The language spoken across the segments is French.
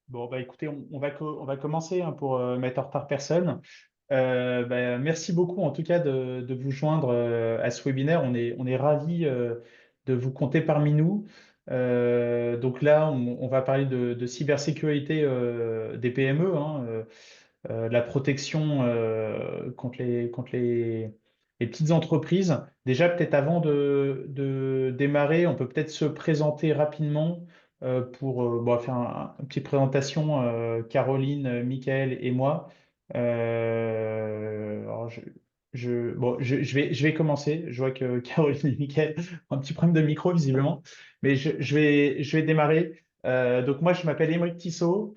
Bon, bah écoutez, on va commencer hein, pour mettre en retard personne. Merci beaucoup en tout cas de vous joindre à ce webinaire. On est ravis de vous compter parmi nous. Donc là, on va parler de cybersécurité des PME, hein, de la protection contre les petites entreprises. Déjà, peut-être avant de démarrer, on peut peut-être se présenter rapidement pour faire une petite présentation, Caroline, Michael et moi. Alors je vais commencer. Je vois que Caroline et Michael ont un petit problème de micro, visiblement. Mais je vais démarrer. Donc moi, je m'appelle Émeric Tissot.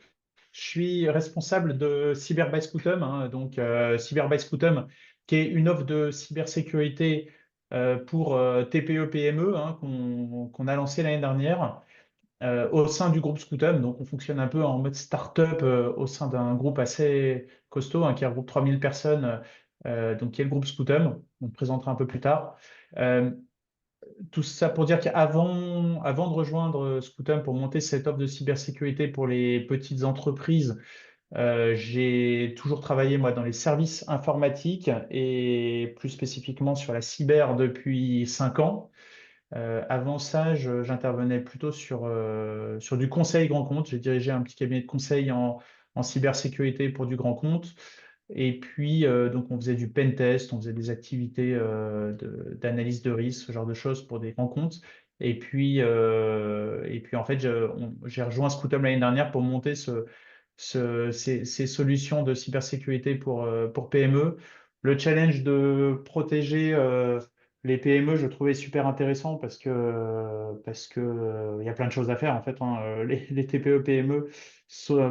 Je suis responsable de Cyber by Scoutum, hein, donc Cyber by Scoutum, qui est une offre de cybersécurité pour TPE-PME hein, qu'on a lancée l'année dernière au sein du groupe Scoutum. Donc, on fonctionne un peu en mode start-up au sein d'un groupe assez costaud hein, qui regroupe 3000 personnes, donc qui est le groupe Scoutum. On le présentera un peu plus tard. Euh, Tout ça pour dire avant de rejoindre Scoutum pour monter cette offre de cybersécurité pour les petites entreprises, j'ai toujours travaillé moi dans les services informatiques et plus spécifiquement sur la cyber depuis 5 ans. Avant ça, j'intervenais plutôt sur du conseil grand compte. J'ai dirigé un petit cabinet de conseil en cybersécurité pour du grand compte. Et puis, donc, on faisait du pen test, on faisait des activités d'analyse de risque, ce genre de choses pour des grands comptes. Et puis en fait, j'ai rejoint Scoutum l'année dernière pour monter ces solutions de cybersécurité pour PME. Le challenge de protéger les PME, je trouvais super intéressant parce que il y a plein de choses à faire en fait, hein. Les TPE, PME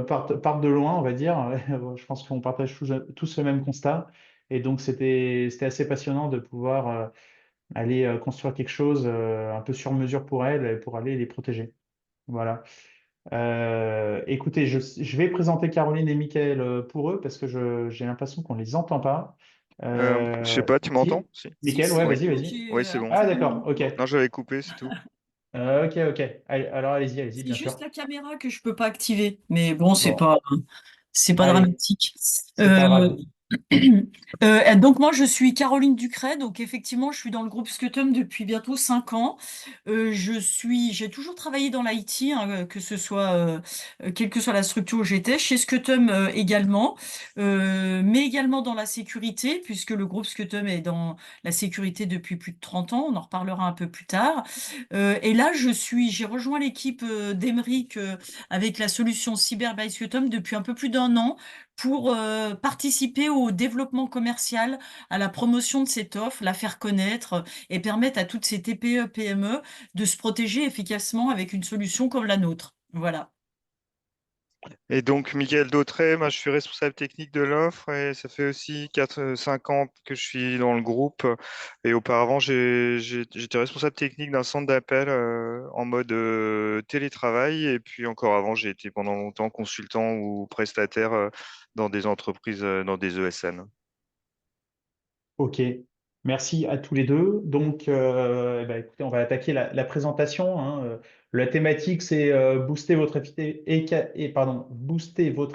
partent de loin, on va dire. Je pense qu'on partage tous le même constat. Et donc, c'était assez passionnant de pouvoir aller construire quelque chose un peu sur mesure pour elles, pour aller les protéger. Voilà. Écoutez, je vais présenter Caroline et Michael pour eux parce que j'ai l'impression qu'on ne les entend pas. Je sais pas, tu m'entends? Si, Si. Si, Michael, si, ouais, Oui, vas-y, moi vas-y. j'ai oui, c'est bon. Ah, absolument d'accord, ok. rien. Non, j'avais coupé, c'est tout. Ok, ok. Alors, allez-y, C'est bien juste sûr. la caméra que je peux pas activer. Mais bon, Bon, c'est pas allez, dramatique. c'est pas Euh, grave. donc moi je suis Caroline Ducret, donc effectivement je suis dans le groupe Scutum depuis bientôt 5 ans. J'ai toujours travaillé dans l'IT, hein, que ce soit quelle que soit la structure où j'étais, chez Scutum également, mais également dans la sécurité, puisque le groupe Scutum est dans la sécurité depuis plus de 30 ans, on en reparlera un peu plus tard. Et là j'ai rejoint l'équipe d'Emeric avec la solution Cyber by Scutum depuis un peu plus d'un an pour participer au développement commercial, à la promotion de cette offre, la faire connaître et permettre à toutes ces TPE, PME de se protéger efficacement avec une solution comme la nôtre. Voilà. Et donc, Miguel Dautré, moi, je suis responsable technique de l'offre et ça fait aussi 5 ans que je suis dans le groupe. Et auparavant, j'étais responsable technique d'un centre d'appel en mode télétravail. Et puis encore avant, j'ai été pendant longtemps consultant ou prestataire dans des entreprises, dans des ESN. Ok, merci à tous les deux. Donc, écoutez, on va attaquer la présentation, hein. La thématique, c'est booster votre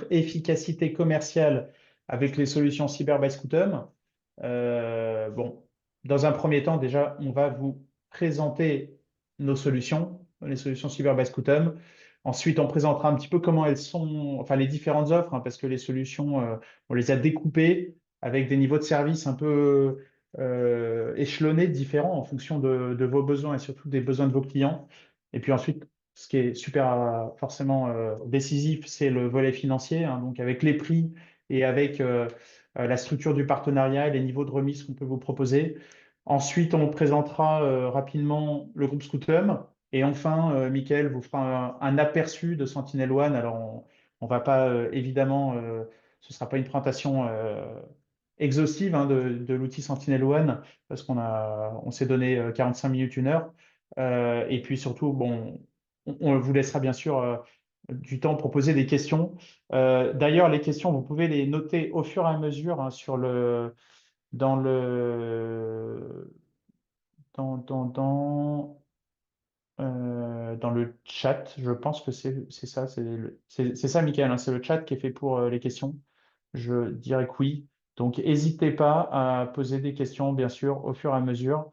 efficacité commerciale avec les solutions Cyber by Scoutum. Bon, dans un premier temps, déjà, on va vous présenter nos solutions, les solutions Cyber by Scoutum. Ensuite, on présentera un petit peu comment elles sont, enfin les différentes offres, hein, parce que les solutions, on les a découpées avec des niveaux de service un peu échelonnés, différents en fonction de vos besoins et surtout des besoins de vos clients. Et puis ensuite, ce qui est super forcément décisif, c'est le volet financier, hein, donc avec les prix et avec la structure du partenariat et les niveaux de remise qu'on peut vous proposer. Ensuite, on présentera rapidement le groupe Scoutum. Et enfin, Michael vous fera un aperçu de Sentinel One. Alors, on va pas, évidemment, ce ne sera pas une présentation exhaustive hein, de l'outil Sentinel One, parce on s'est donné 45 minutes, 1 heure. Et puis surtout, bon, on vous laissera bien sûr du temps pour poser des questions. D'ailleurs, les questions, vous pouvez les noter au fur et à mesure hein, dans le, dans, dans le chat. Je pense que c'est ça, c'est ça, Michael, hein, c'est le chat qui est fait pour les questions. Je dirais que oui. Donc, n'hésitez pas à poser des questions, bien sûr, au fur et à mesure,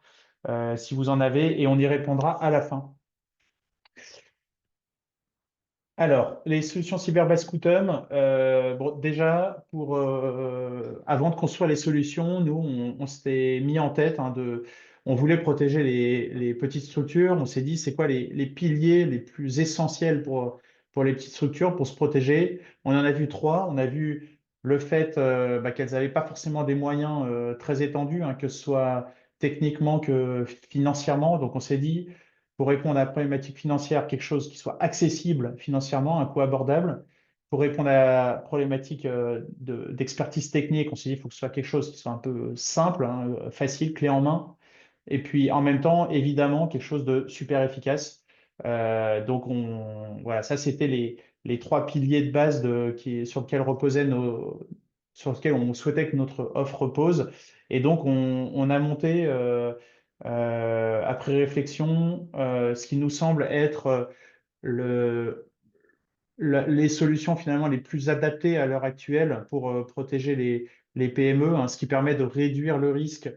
si vous en avez, et on y répondra à la fin. Alors, les solutions cyber-based Qtum, bon, déjà, avant de construire les solutions, nous, on s'était mis en tête on voulait protéger les petites structures. On s'est dit, c'est quoi les piliers les plus essentiels pour les petites structures pour se protéger? On en a vu trois. On a vu le fait qu'elles n'avaient pas forcément des moyens très étendus, hein, que ce soit techniquement que financièrement. Donc, on s'est dit, pour répondre à la problématique financière, quelque chose qui soit accessible financièrement, un coût abordable. Pour répondre à la problématique d'expertise technique, on s'est dit qu'il faut que ce soit quelque chose qui soit un peu simple, hein, facile, clé en main. Et puis en même temps, évidemment, quelque chose de super efficace. Donc voilà, ça c'était les trois piliers de base sur lesquels sur lesquels on souhaitait que notre offre repose. Et donc on a monté après réflexion, ce qui nous semble être le, les solutions finalement les plus adaptées à l'heure actuelle pour protéger les PME, hein, ce qui permet de réduire le risque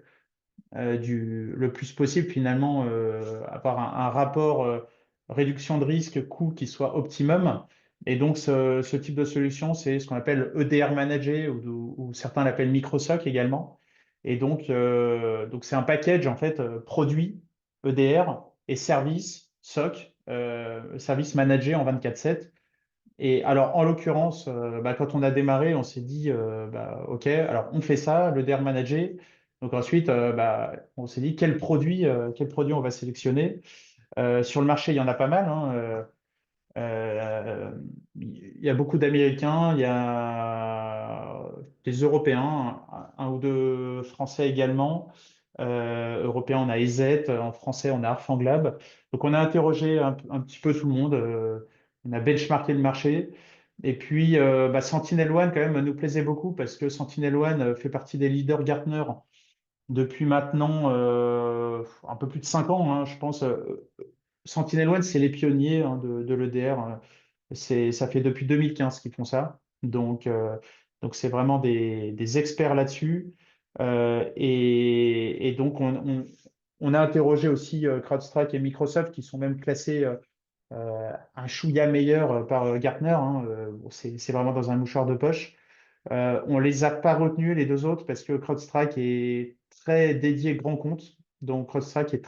le plus possible, finalement, avoir un rapport réduction de risque coût qui soit optimum. Et donc, ce type de solution, c'est ce qu'on appelle EDR Manager ou certains l'appellent MicroSoc également. Et donc c'est un package, en fait, produit EDR et service SOC, service managé en 24/7. Et alors, en l'occurrence, quand on a démarré, on s'est dit, OK, alors on fait ça, le DR Manager. Donc ensuite, on s'est dit quel produit on va sélectionner. Sur le marché, il y en a pas mal, hein. Il y a beaucoup d'Américains, il y a des Européens, un ou deux Français également. Européens, on a EZ, en français, on a Arfanglab. Donc, on a interrogé un petit peu tout le monde, on a benchmarké le marché. Et puis, Sentinel-One, quand même, nous plaisait beaucoup parce que Sentinel-One fait partie des leaders Gartner depuis maintenant un peu plus de 5 ans, hein, je pense. Sentinel-One, c'est les pionniers, hein, de l'EDR. Ça fait depuis 2015 qu'ils font ça. Donc c'est vraiment des experts là-dessus. Et donc, on a interrogé aussi CrowdStrike et Microsoft, qui sont même classés un chouïa meilleur par Gartner, hein. Bon, c'est vraiment dans un mouchoir de poche. On les a pas retenus, les deux autres, parce que CrowdStrike est très dédié grand compte. Donc, CrowdStrike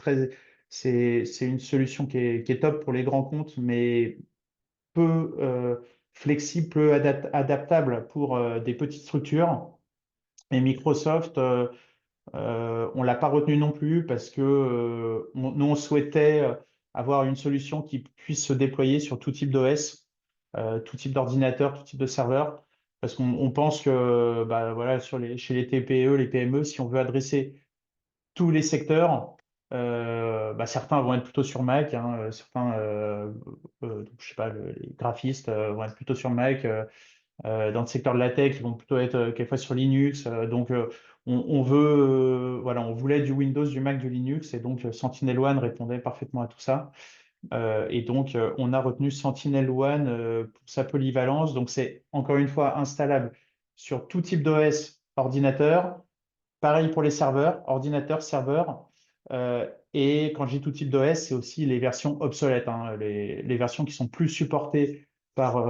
c'est une solution qui est top pour les grands comptes, mais peu flexible, peu adaptable pour des petites structures. Et Microsoft, on l'a pas retenu non plus parce que nous, on souhaitait avoir une solution qui puisse se déployer sur tout type d'OS, tout type d'ordinateur, tout type de serveur. Parce qu'on pense que voilà, chez les TPE, les PME, si on veut adresser tous les secteurs, certains vont être plutôt sur Mac, hein, certains, je sais pas, les graphistes vont être plutôt sur Mac. Dans le secteur de la tech, ils vont plutôt être quelquefois sur Linux. On voilà, on voulait du Windows, du Mac, du Linux, et donc Sentinel-One répondait parfaitement à tout ça. Et donc, on a retenu Sentinel-One pour sa polyvalence. Donc, c'est encore une fois installable sur tout type d'OS, ordinateur. Pareil pour les serveurs, ordinateur, serveur. Et quand je dis tout type d'OS, c'est aussi les versions obsolètes, hein, les versions qui sont plus supportées par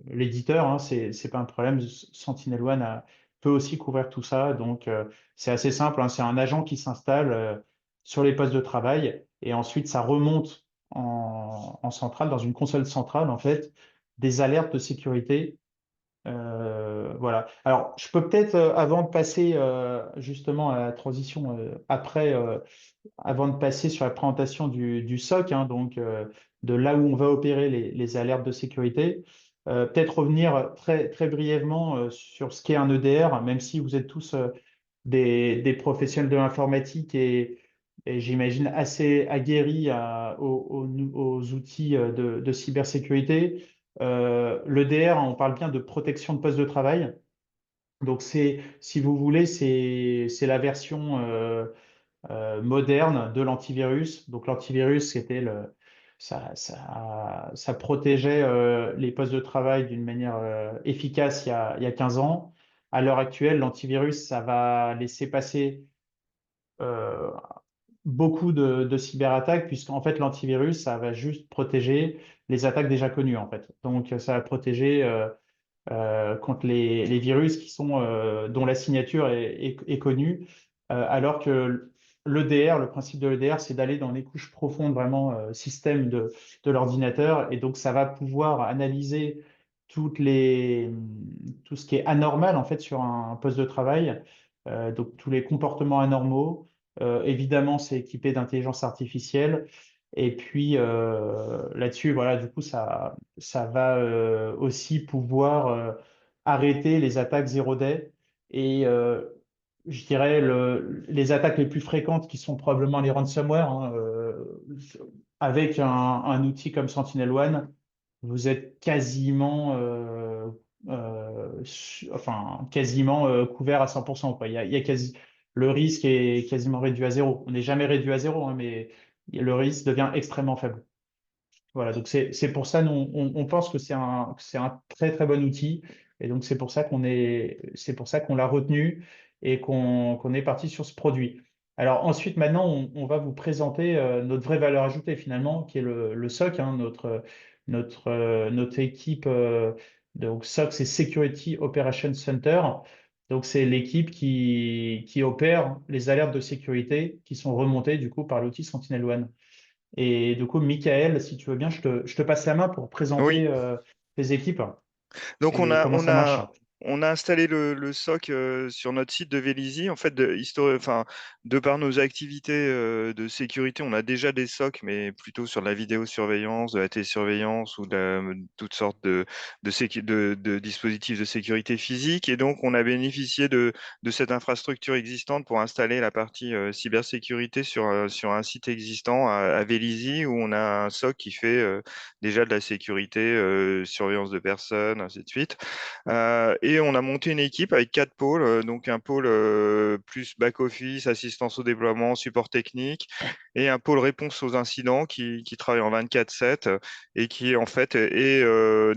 l'éditeur, hein, c'est pas un problème. Sentinel-One peut aussi couvrir tout ça. Donc, c'est assez simple, hein, c'est un agent qui s'installe sur les postes de travail et ensuite ça remonte en centrale, dans une console centrale, en fait, des alertes de sécurité. Voilà. Alors, je peux peut-être, avant de passer justement à la transition avant de passer sur la présentation du SOC, hein, donc de là où on va opérer les alertes de sécurité, peut-être revenir très, très brièvement sur ce qu'est un EDR, même si vous êtes tous des professionnels de l'informatique et j'imagine assez aguerris aux outils de cybersécurité. L'EDR, on parle bien de protection de poste de travail. Donc, si vous voulez, c'est la version moderne de l'antivirus. Donc l'antivirus, ça protégeait les postes de travail d'une manière efficace il y a 15 ans. À l'heure actuelle, l'antivirus, ça va laisser passer euh, beaucoup de cyberattaques, puisqu'en fait, l'antivirus, ça va juste protéger les attaques déjà connues, en fait. Donc, ça va protéger contre les virus dont la signature est connue, alors que l'EDR, le principe de l'EDR, c'est d'aller dans les couches profondes, vraiment système de l'ordinateur, et donc ça va pouvoir analyser tout ce qui est anormal en fait sur un poste de travail, donc tous les comportements anormaux. Évidemment, c'est équipé d'intelligence artificielle. Et puis là-dessus, voilà, du coup, ça va aussi pouvoir arrêter les attaques zéro day. Et je dirais les attaques les plus fréquentes qui sont probablement les ransomware, hein, avec un outil comme Sentinel-One, vous êtes quasiment couvert à 100%, quoi. Il y a le risque est quasiment réduit à zéro. On n'est jamais réduit à zéro, hein, mais le risque devient extrêmement faible. Voilà, donc c'est pour ça, nous, on pense que c'est un très très bon outil. Et donc c'est pour ça qu'on l'a retenu et qu'on est parti sur ce produit. Alors ensuite, maintenant, on va vous présenter notre vraie valeur ajoutée finalement, qui est le SOC, hein, notre équipe. Donc SOC, c'est Security Operations Center. Donc c'est l'équipe qui opère les alertes de sécurité qui sont remontées du coup par l'outil Sentinel-One. Et du coup, Michael, si tu veux bien, je te passe la main pour Oui. présenter tes équipes Donc et comment ça marche. on a installé le SOC sur notre site de Vélizy. En fait, enfin, de par nos activités de sécurité, on a déjà des SOC, mais plutôt sur de la vidéosurveillance, de la télésurveillance ou toutes sortes de dispositifs de sécurité physique. Et donc, on a bénéficié de cette infrastructure existante pour installer la partie cybersécurité sur un site existant à Vélizy, où on a un SOC qui fait déjà de la sécurité, surveillance de personnes, ainsi de suite. Et on a monté une équipe avec 4 pôles, donc un pôle plus back-office, assistance au déploiement, support technique, et un pôle réponse aux incidents qui travaille en 24/7 et qui en fait est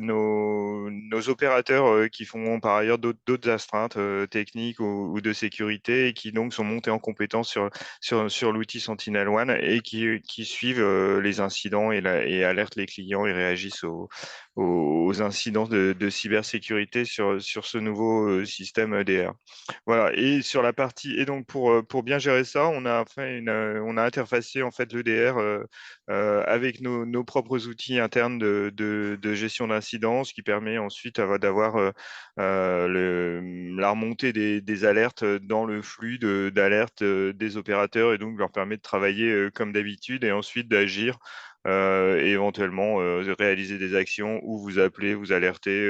nos opérateurs qui font par ailleurs d'autres astreintes techniques ou de sécurité et qui donc sont montés en compétence sur l'outil Sentinel-One et qui suivent les incidents et alertent les clients et réagissent aux incidents de cybersécurité sur ce nouveau système EDR. Voilà. Et sur la partie, et donc pour bien gérer ça, on a interfacé en fait l'EDR avec nos propres outils internes de gestion d'incidents, ce qui permet ensuite d'avoir la remontée des alertes dans le flux d'alertes des opérateurs et donc leur permet de travailler comme d'habitude et ensuite d'agir et éventuellement réaliser des actions ou vous appeler, vous alerter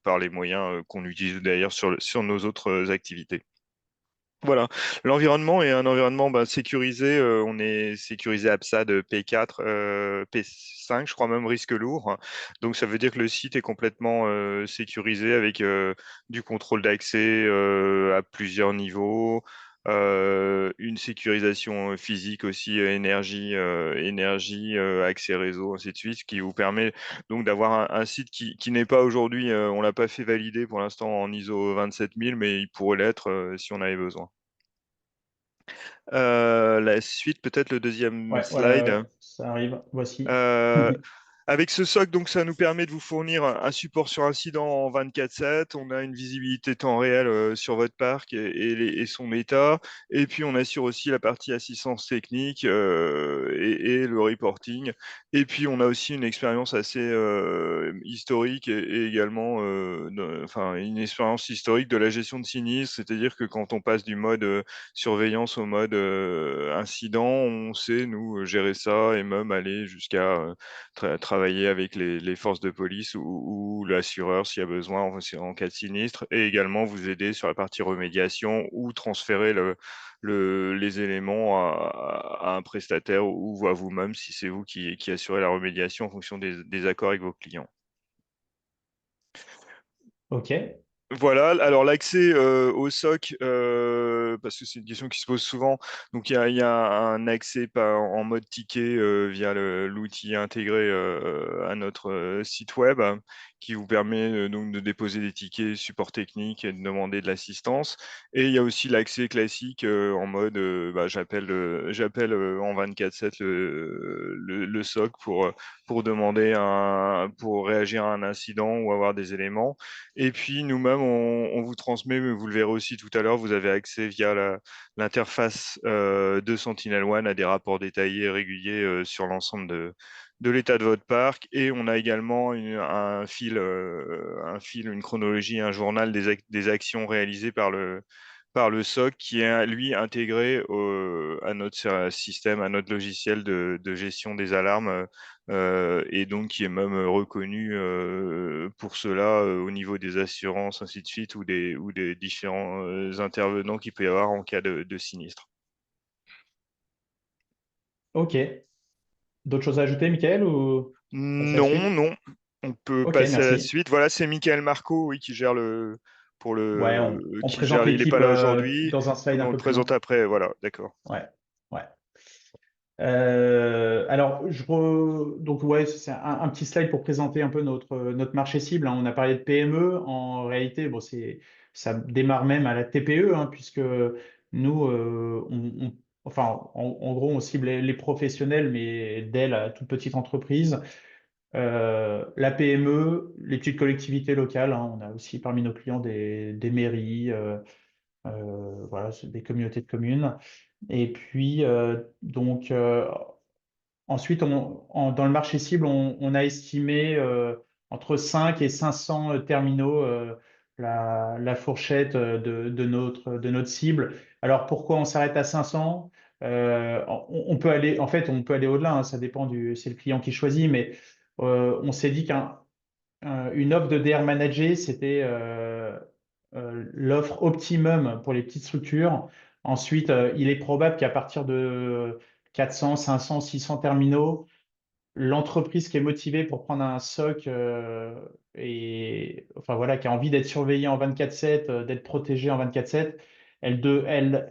par les moyens qu'on utilise d'ailleurs sur nos autres activités. Voilà, l'environnement est un environnement sécurisé. On est sécurisé APSAD P4, P5, je crois même risque lourd. Donc ça veut dire que le site est complètement sécurisé avec du contrôle d'accès à plusieurs niveaux, une sécurisation physique aussi, énergie, accès réseau, ainsi de suite, ce qui vous permet donc d'avoir un site qui n'est pas aujourd'hui, on l'a pas fait valider pour l'instant en ISO 27000, mais il pourrait l'être si on avait besoin. La suite, peut-être le deuxième Ouais, ouais, ouais, slide. ça arrive. Voici. Euh, Avec ce SOC, donc, ça nous permet de vous fournir un support sur incident en 24/7. On a une visibilité temps réel sur votre parc et son état. Et puis, on assure aussi la partie assistance technique et le reporting. Et puis, on a aussi une expérience assez historique et également enfin, une expérience historique de la gestion de sinistres. C'est-à-dire que quand on passe du mode surveillance au mode incident, on sait, nous, gérer ça et même aller jusqu'à travailler avec les forces de police ou l'assureur s'il y a besoin en cas de sinistre, et également vous aider sur la partie remédiation ou transférer les éléments à un prestataire ou à vous-même si c'est vous qui assurez la remédiation en fonction des accords avec vos clients. OK. Voilà, alors l'accès au SOC, parce que c'est une question qui se pose souvent. Donc, il y a un accès en mode ticket via l'outil intégré à notre site web qui vous permet donc de déposer des tickets support technique et de demander de l'assistance. Et il y a aussi l'accès classique en mode j'appelle en 24/7 le SOC pour demander pour réagir à un incident ou avoir des éléments. Et puis nous-mêmes, on vous transmet, mais vous le verrez aussi tout à l'heure, vous avez accès via l'interface de Sentinel-One à des rapports détaillés et réguliers sur l'ensemble de l'état de votre parc. Et on a également un fil, une chronologie, un journal des actions réalisées par le SOC qui est, lui, intégré à notre système, à notre logiciel de gestion des alarmes, et donc qui est même reconnu pour cela au niveau des assurances, ainsi de suite, ou des différents intervenants qu'il peut y avoir en cas de sinistre. Ok. D'autres choses à ajouter, Michael, ou passer à la Non, suite? non, on peut Ok, passer à la merci. suite. Voilà, c'est Michael Marco, oui, qui gère Ouais, on qui gère, présente il n'est pas l'équipe là aujourd'hui, dans un slide mais un on le peu plus présente long. après, voilà, d'accord. Ouais, ouais. Alors, donc ouais, c'est un petit slide pour présenter un peu notre marché cible, hein. On a parlé de PME. En réalité, bon, ça démarre même à la TPE, hein, puisque nous, enfin, en gros, on cible les professionnels, mais dès la toute petite entreprise. La PME, les petites collectivités locales, hein. On a aussi parmi nos clients des mairies, voilà, c'est des communautés de communes. Et puis, ensuite, dans le marché cible, on a estimé entre 5 et 500 terminaux, la fourchette de notre cible. Alors, pourquoi on s'arrête à 500? On peut aller, en fait, on peut aller au-delà, hein, ça dépend c'est le client qui choisit, mais on s'est dit qu'une offre de DR managée, c'était l'offre optimum pour les petites structures. Ensuite, il est probable qu'à partir de 400, 500, 600 terminaux, l'entreprise qui est motivée pour prendre un SOC et enfin voilà, qui a envie d'être surveillée en 24/7, d'être protégée en 24/7, elle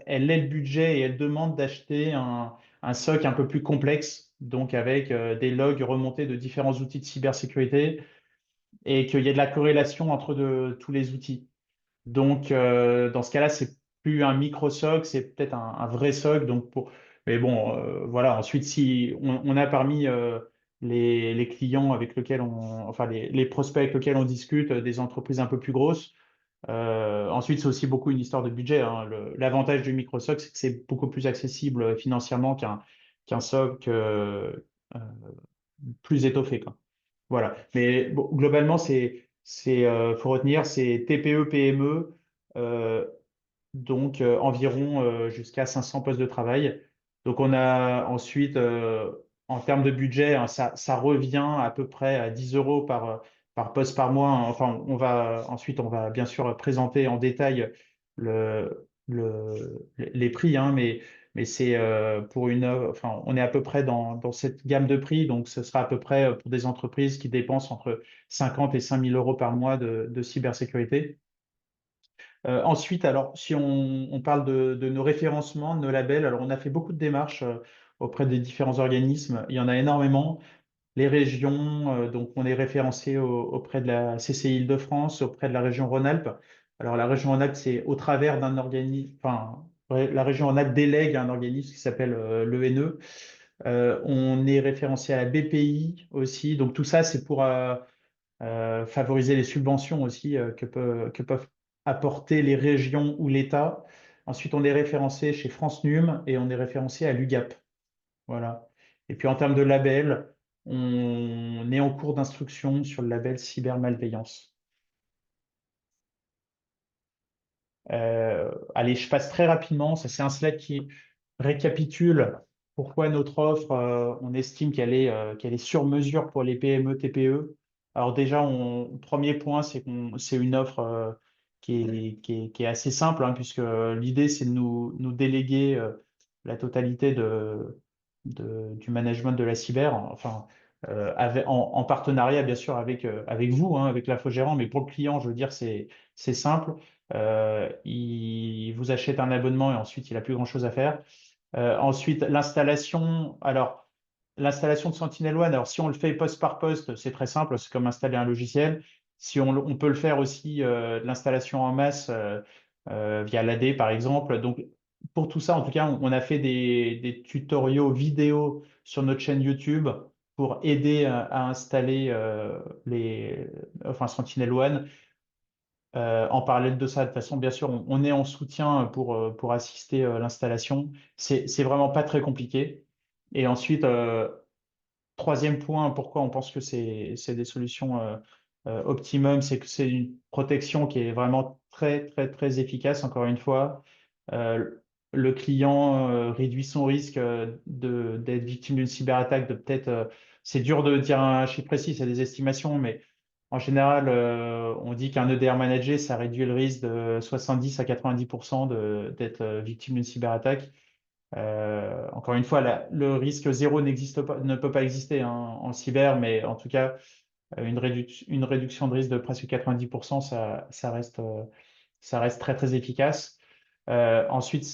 ait le budget et elle demande d'acheter un SOC un peu plus complexe, donc avec des logs remontés de différents outils de cybersécurité et qu'il y ait de la corrélation entre tous les outils. Donc, dans ce cas-là, c'est plus un micro SOC, c'est peut-être un vrai SOC. Mais bon, voilà. Ensuite, si on a parmi les clients avec lesquels enfin les prospects avec lesquels on discute, des entreprises un peu plus grosses. Ensuite, c'est aussi beaucoup une histoire de budget, hein. L'avantage du micro SOC, c'est que c'est beaucoup plus accessible financièrement qu'un SOC euh, plus étoffé, quoi. Voilà. Mais bon, globalement, faut retenir, c'est TPE, PME, euh, donc environ jusqu'à 500 postes de travail. Donc on a ensuite, en termes de budget, hein, ça revient à peu près à 10 euros par poste par mois, hein. Enfin, ensuite, on va bien sûr présenter en détail les prix, hein, mais c'est enfin, on est à peu près dans cette gamme de prix. Donc ce sera à peu près pour des entreprises qui dépensent entre 50 et 5 000 euros par mois de cybersécurité. Ensuite, alors, si on parle de nos référencements, de nos labels, alors on a fait beaucoup de démarches auprès des différents organismes. Il y en a énormément. Les régions, donc on est référencé auprès de la CCI Île-de-France, auprès de la région Rhône-Alpes. Alors, la région Rhône-Alpes, c'est au travers d'un organisme, enfin, ouais, la région Rhône-Alpes délègue à un organisme qui s'appelle l'ENE. On est référencé à la BPI aussi. Donc, tout ça, c'est pour favoriser les subventions aussi que peuvent apporter les régions ou l'État. Ensuite, on est référencé chez France Num et on est référencé à l'UGAP. Voilà. Et puis en termes de label, on est en cours d'instruction sur le label cybermalveillance. Allez, je passe très rapidement. Ça, c'est un slide qui récapitule pourquoi notre offre, on estime qu'elle est sur mesure pour les PME, TPE. Alors déjà, premier point, c'est une offre qui est assez simple, hein, puisque l'idée, c'est de nous déléguer la totalité du management de la cyber. Enfin, en partenariat bien sûr avec vous, hein, avec l'infogérant, mais pour le client, je veux dire, c'est simple. Il vous achète un abonnement et ensuite il n'a plus grand-chose à faire. Ensuite, l'installation. Alors, l'installation de Sentinel-One, alors si on le fait poste par poste, c'est très simple, c'est comme installer un logiciel. Si on peut le faire aussi de l'installation en masse via l'AD par exemple. Donc, pour tout ça, en tout cas, on a fait des tutoriaux vidéo sur notre chaîne YouTube pour aider à installer enfin, Sentinel-One. En parallèle de ça, de toute façon, bien sûr, on est en soutien pour assister à l'installation. C'est vraiment pas très compliqué. Et ensuite, troisième point, pourquoi on pense que c'est des solutions optimum, c'est que c'est une protection qui est vraiment très, très, très efficace. Encore une fois, Euh, le client réduit son risque d'être victime d'une cyberattaque, de peut-être, c'est dur de dire un chiffre précis, c'est des estimations, mais en général, on dit qu'un EDR managé, ça réduit le risque de 70 à 90% d'être victime d'une cyberattaque. Encore une fois, le risque zéro n'existe pas, ne peut pas exister hein, en cyber, mais en tout cas, une réduction de risque de presque 90%, ça reste très très efficace. Ensuite,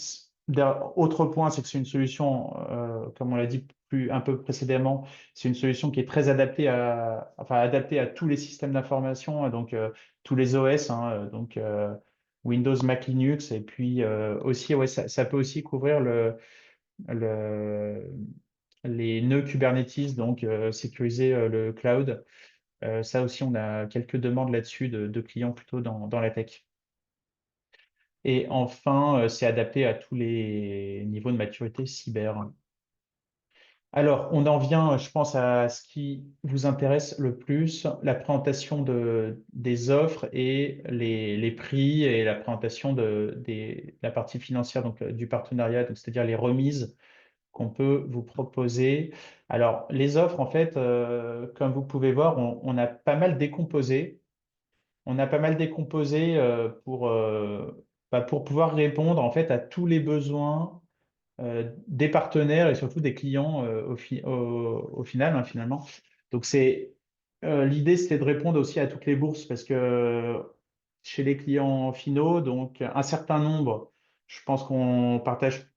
autre point, c'est que c'est une solution, comme on l'a dit un peu précédemment, c'est une solution qui est très adaptée à tous les systèmes d'information, donc tous les OS, hein, donc Windows, Mac, Linux, et puis aussi, ouais, ça peut aussi couvrir le, les nœuds Kubernetes, donc sécuriser le cloud. Ça aussi, on a quelques demandes là-dessus de clients plutôt dans la tech. Et enfin, c'est adapté à tous les niveaux de maturité cyber. Alors, on en vient, je pense, à ce qui vous intéresse le plus, la présentation des offres et les prix et la présentation la partie financière donc, du partenariat, donc c'est-à-dire les remises qu'on peut vous proposer. Alors, les offres, en fait, comme vous pouvez voir, on a pas mal décomposé. On a pas mal décomposé pour pouvoir répondre en fait à tous les besoins des partenaires et surtout des clients au final, hein, finalement. Donc l'idée, c'était de répondre aussi à toutes les bourses parce que chez les clients finaux, donc un certain nombre, je pense qu'on partage,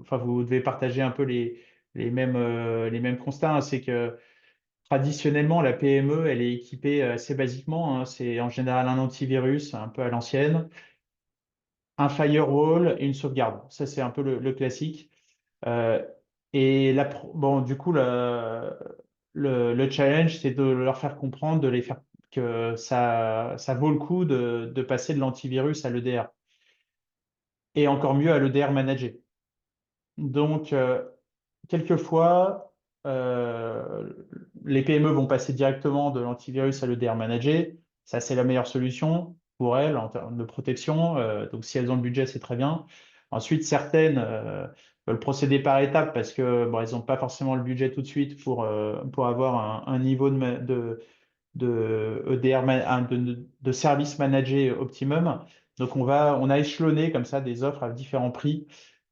enfin vous devez partager un peu les mêmes constats, hein. C'est que traditionnellement, la PME, elle est équipée assez basiquement, hein. C'est en général un antivirus un peu à l'ancienne, un firewall et une sauvegarde. Ça, c'est un peu le classique. Euh, bon, du coup, le challenge, c'est de leur faire comprendre, de les faire que ça vaut le coup de passer de l'antivirus à l'EDR et encore mieux à l'EDR managé. Donc, quelquefois, les PME vont passer directement de l'antivirus à l'EDR managé. Ça, c'est la meilleure solution pour elles en termes de protection. Donc, si elles ont le budget, c'est très bien. Ensuite, certaines veulent procéder par étapes parce que bon, elles n'ont pas forcément le budget tout de suite pour avoir un niveau de EDR, de service managé optimum. Donc, on a échelonné comme ça des offres à différents prix.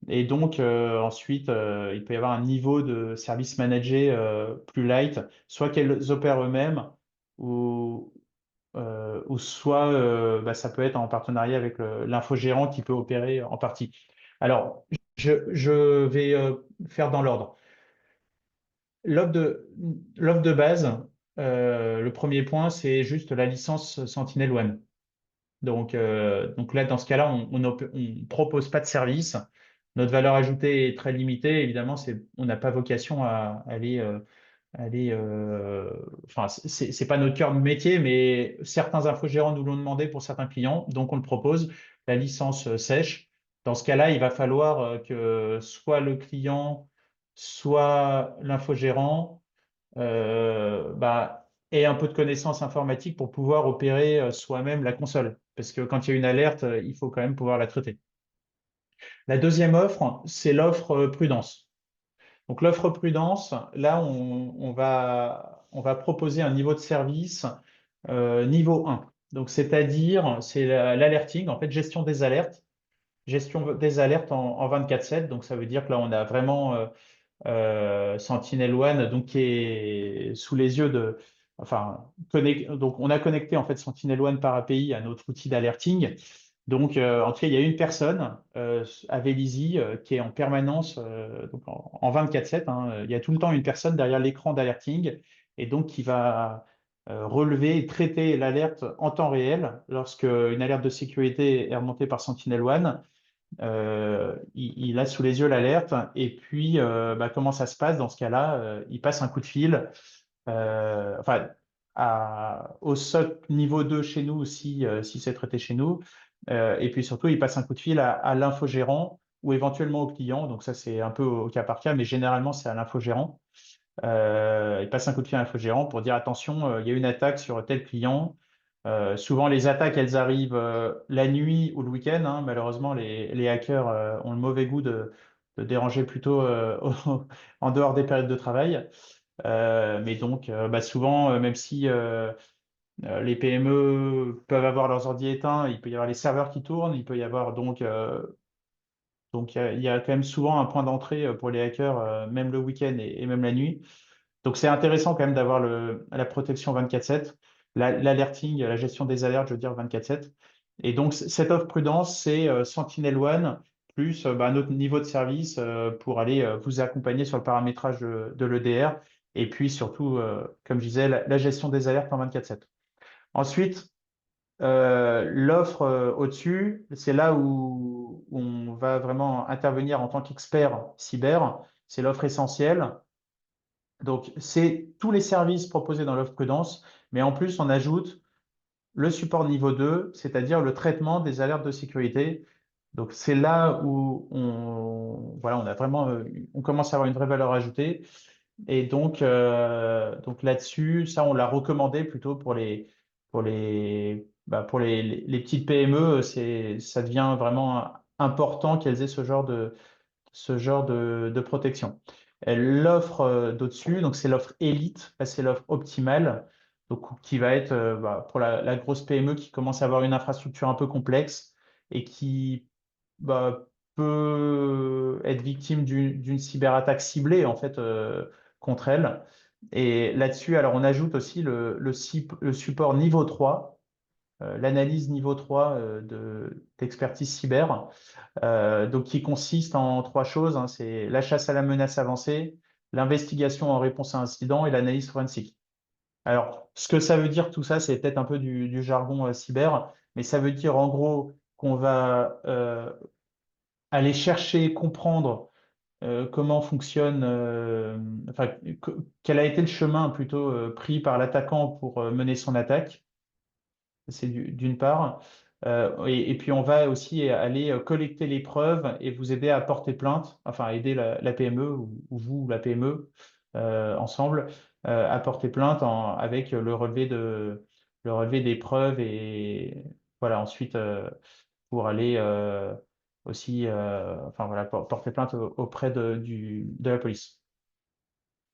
Et donc, ensuite, il peut y avoir un niveau de service managé plus light, soit qu'elles opèrent eux-mêmes, ou, ou soit ça peut être en partenariat avec l'infogérant qui peut opérer en partie. Alors, je vais faire dans l'ordre. L'offre de base, le premier point, c'est juste la licence Sentinel-One. Donc là, dans ce cas-là, on ne propose pas de service. Notre valeur ajoutée est très limitée. Évidemment, on n'a pas vocation à enfin, c'est pas notre cœur de métier, mais certains infogérants nous l'ont demandé pour certains clients, donc on le propose, la licence sèche. Dans ce cas-là, il va falloir que soit le client, soit l'infogérant ait un peu de connaissances informatiques pour pouvoir opérer soi-même la console. Parce que quand il y a une alerte, il faut quand même pouvoir la traiter. La deuxième offre, c'est l'offre prudence. Donc l'offre prudence, là, on va proposer un niveau de service niveau 1. Donc c'est-à-dire, c'est l'alerting, en fait, gestion des alertes en 24/7. Donc ça veut dire que là, on a vraiment Sentinel-One, donc qui est sous les yeux de, enfin, donc on a connecté en fait Sentinel-One par API à notre outil d'alerting. Donc, en tout cas, il y a une personne à Vélizy qui est en permanence, donc en 24/7, hein, il y a tout le temps une personne derrière l'écran d'alerting et donc qui va relever et traiter l'alerte en temps réel lorsque une alerte de sécurité est remontée par Sentinel-One. Il a sous les yeux l'alerte et puis comment ça se passe dans ce cas-là? Il passe un coup de fil, enfin au SOC niveau 2 chez nous si c'est traité chez nous, et puis surtout il passe un coup de fil à l'infogérant ou éventuellement au client, donc ça c'est un peu au cas par cas, mais généralement c'est à l'infogérant. Il passe un coup de fil à l'infogérant pour dire attention, il y a une attaque sur tel client. Souvent, les attaques, elles arrivent la nuit ou le week-end, hein. Malheureusement, les hackers ont le mauvais goût de déranger plutôt en dehors des périodes de travail. Mais donc, souvent, même si les PME peuvent avoir leurs ordi éteints, il peut y avoir les serveurs qui tournent, il peut y avoir donc il y a quand même souvent un point d'entrée pour les hackers, même le week-end et même la nuit. Donc, c'est intéressant quand même d'avoir la protection 24/7, l'alerting, la gestion des alertes, je veux dire 24/7. Et donc, cette offre prudence, c'est Sentinel-One plus notre niveau de service pour aller vous accompagner sur le paramétrage de l'EDR et puis surtout, comme je disais, la gestion des alertes en 24/7. Ensuite, l'offre au-dessus, c'est là où on va vraiment intervenir en tant qu'expert cyber. C'est l'offre essentielle. Donc, c'est tous les services proposés dans l'offre prudence, mais en plus, on ajoute le support niveau 2, c'est-à-dire le traitement des alertes de sécurité. Donc, c'est là où voilà, on a vraiment, on commence à avoir une vraie valeur ajoutée. Et donc là-dessus, ça, on l'a recommandé plutôt pour les petites PME. Ça devient vraiment important qu'elles aient ce genre de protection. L'offre d'au-dessus, donc c'est l'offre élite, là, c'est l'offre optimale, donc, qui va être pour la grosse PME qui commence à avoir une infrastructure un peu complexe et qui peut être victime d'une cyberattaque ciblée en fait contre elle. Et là-dessus, alors on ajoute aussi le support niveau 3, l'analyse niveau 3 d'expertise cyber, donc qui consiste en trois choses, hein. C'est la chasse à la menace avancée, l'investigation en réponse à incident et l'analyse forensique. Alors, ce que ça veut dire tout ça, c'est peut-être un peu du jargon cyber, mais ça veut dire en gros qu'on va aller chercher, comprendre comment fonctionne, enfin, quel a été le chemin plutôt pris par l'attaquant pour mener son attaque. C'est d'une part. Et puis, on va aussi aller collecter les preuves et vous aider à porter plainte, enfin, aider la PME ou vous, la PME, ensemble, à porter plainte avec le relevé des preuves et voilà, ensuite, pour aller aussi, enfin, voilà, porter plainte auprès de la police.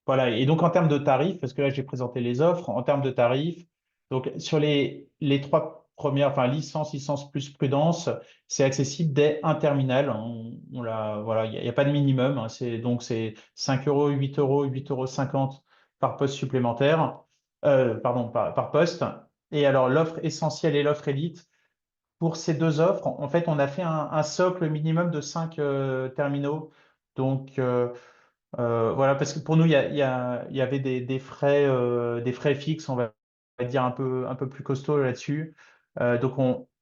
Voilà, et donc en termes de tarifs, parce que là j'ai présenté les offres, en termes de tarifs, donc sur les trois premières, enfin licence plus prudence, c'est accessible dès un terminal. Voilà, il n'y a pas de minimum, hein. Donc c'est 5 euros, 8 euros, 8,50 € par poste supplémentaire, pardon, par poste. Et alors l'offre essentielle et l'offre élite, pour ces deux offres, en fait, on a fait un socle minimum de 5 terminaux. Donc, voilà, parce que pour nous, il y avait des frais fixes, on va dire un peu plus costauds là-dessus. Donc,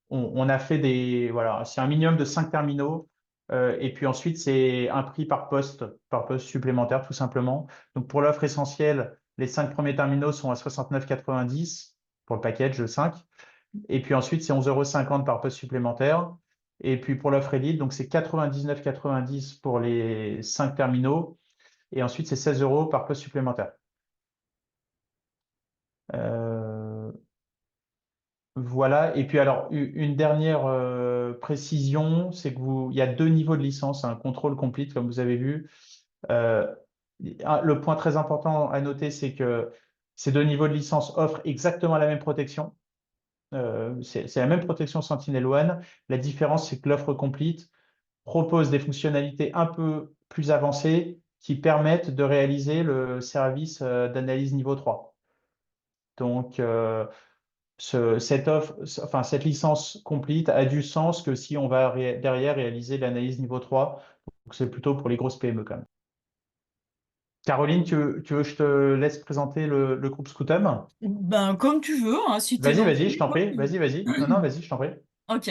on a fait voilà, c'est un minimum de 5 terminaux. Et puis ensuite, c'est un prix par poste supplémentaire, tout simplement. Donc, pour l'offre essentielle, les 5 premiers terminaux sont à 69,90 pour le package de 5. Et puis ensuite, c'est 11,50 € par poste supplémentaire. Et puis pour l'offre Elite, donc c'est 99,90 pour les 5 terminaux. Et ensuite, c'est 16 € par poste supplémentaire. Euh, voilà. Et puis alors, une dernière précision, c'est il y a deux niveaux de licence, un contrôle complete, comme vous avez vu. Euh, le point très important à noter, c'est que ces deux niveaux de licence offrent exactement la même protection. C'est la même protection Sentinel-One. La différence, c'est que l'offre complete propose des fonctionnalités un peu plus avancées qui permettent de réaliser le service d'analyse niveau 3. Donc, cette offre, enfin, cette licence complete a du sens que si on va derrière réaliser l'analyse niveau 3. Donc, c'est plutôt pour les grosses PME quand même. Caroline, tu veux que je te laisse présenter le groupe Scoutum? Ben, comme tu veux, hein, si tu es Vas-y, dans le vas-y, je t'en comme prie. tu Vas-y, vas-y. Non, non, veux. vas-y, je t'en prie. Ok.